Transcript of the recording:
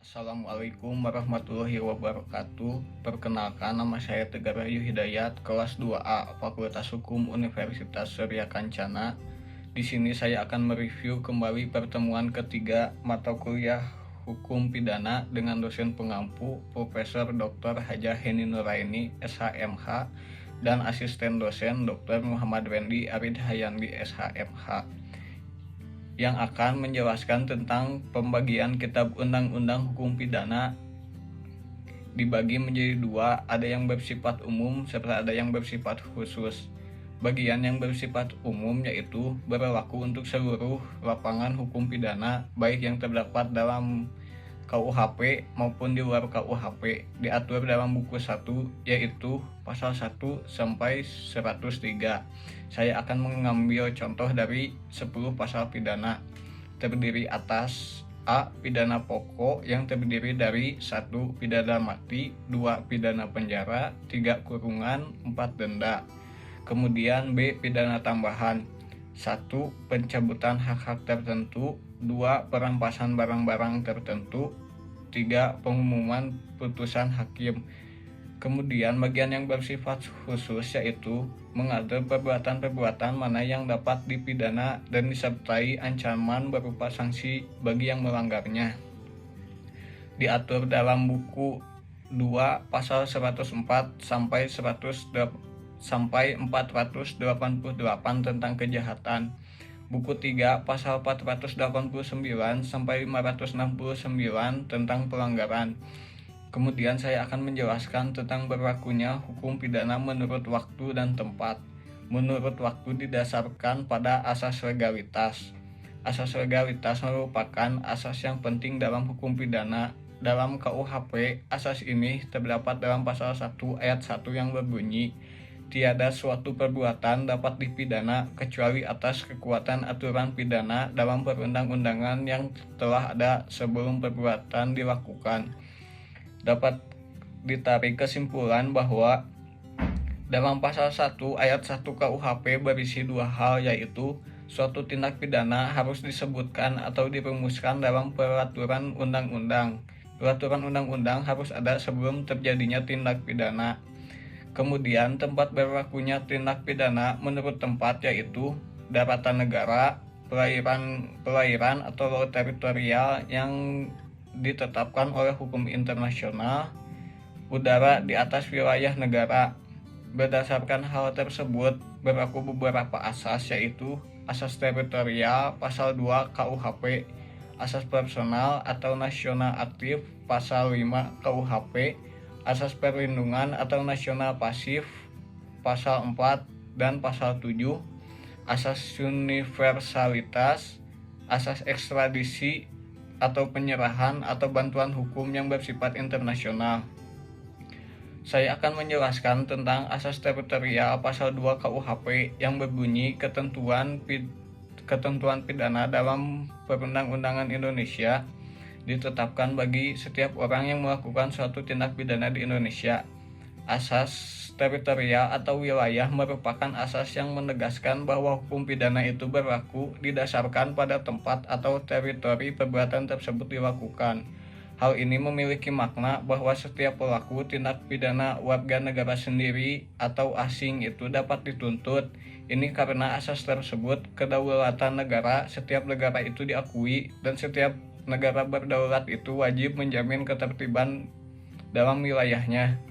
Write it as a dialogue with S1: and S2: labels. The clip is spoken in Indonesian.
S1: Assalamualaikum warahmatullahi wabarakatuh. Perkenalkan, nama saya Tegar Rahayu Hidayat, kelas 2A, Fakultas Hukum Universitas Surya Kencana. Di sini saya akan mereview kembali pertemuan ketiga mata kuliah Hukum Pidana dengan dosen pengampu Profesor Dr. Hajah Heni Nuraini, SHMH, dan asisten dosen Dr. Muhammad Wendy Arid Hayandi, SHMH, yang akan menjelaskan tentang pembagian kitab undang-undang hukum pidana. Dibagi menjadi dua, ada yang bersifat umum serta ada yang bersifat khusus. Bagian yang bersifat umum yaitu berlaku untuk seluruh lapangan hukum pidana, baik yang terdapat dalam KUHP maupun di luar KUHP, diatur dalam buku 1 yaitu pasal 1 sampai 103. Saya akan mengambil contoh dari 10 pasal pidana. Terdiri atas A. Pidana pokok yang terdiri dari 1. Pidana mati, 2. Pidana penjara, 3. Kurungan, 4. Denda. Kemudian B. Pidana tambahan, 1. Pencabutan hak-hak tertentu, 2. Perampasan barang-barang tertentu, 3. Pengumuman putusan hakim. Kemudian bagian yang bersifat khusus yaitu mengatur perbuatan-perbuatan mana yang dapat dipidana dan disertai ancaman berupa sanksi bagi yang melanggarnya. Diatur dalam buku 2 pasal 104 sampai 488 tentang kejahatan. Buku 3 pasal 489 sampai 569 tentang pelanggaran. Kemudian saya akan menjelaskan tentang berlakunya hukum pidana menurut waktu dan tempat. Menurut waktu didasarkan pada asas legalitas. Asas legalitas merupakan asas yang penting dalam hukum pidana. Dalam KUHP, asas ini terdapat dalam pasal 1 ayat 1 yang berbunyi, tiada suatu perbuatan dapat dipidana kecuali atas kekuatan aturan pidana dalam perundang-undangan yang telah ada sebelum perbuatan dilakukan. Dapat ditarik kesimpulan bahwa dalam pasal 1 ayat 1 KUHP berisi dua hal, yaitu suatu tindak pidana harus disebutkan atau dirumuskan dalam peraturan undang-undang. Peraturan undang-undang harus ada sebelum terjadinya tindak pidana. Kemudian tempat berlakunya tindak pidana menurut tempat yaitu daratan negara, perairan atau laut teritorial yang ditetapkan oleh hukum internasional, udara di atas wilayah negara. Berdasarkan hal tersebut berlaku beberapa asas, yaitu asas teritorial pasal 2 KUHP, asas personal atau nasional aktif pasal 5 KUHP, asas perlindungan atau nasional pasif pasal 4 dan pasal 7, asas universalitas, asas ekstradisi atau penyerahan atau bantuan hukum yang bersifat internasional. Saya akan menjelaskan tentang asas teritorial pasal 2 KUHP yang berbunyi ketentuan pidana dalam perundang-undangan Indonesia ditetapkan bagi setiap orang yang melakukan suatu tindak pidana di Indonesia. Asas teritorial atau wilayah merupakan asas yang menegaskan bahwa hukum pidana itu berlaku didasarkan pada tempat atau teritori perbuatan tersebut dilakukan. Hal ini memiliki makna bahwa setiap pelaku tindak pidana warga negara sendiri atau asing itu dapat dituntut. Ini karena asas tersebut kedaulatan negara, setiap negara itu diakui dan setiap negara berdaulat itu wajib menjamin ketertiban dalam wilayahnya.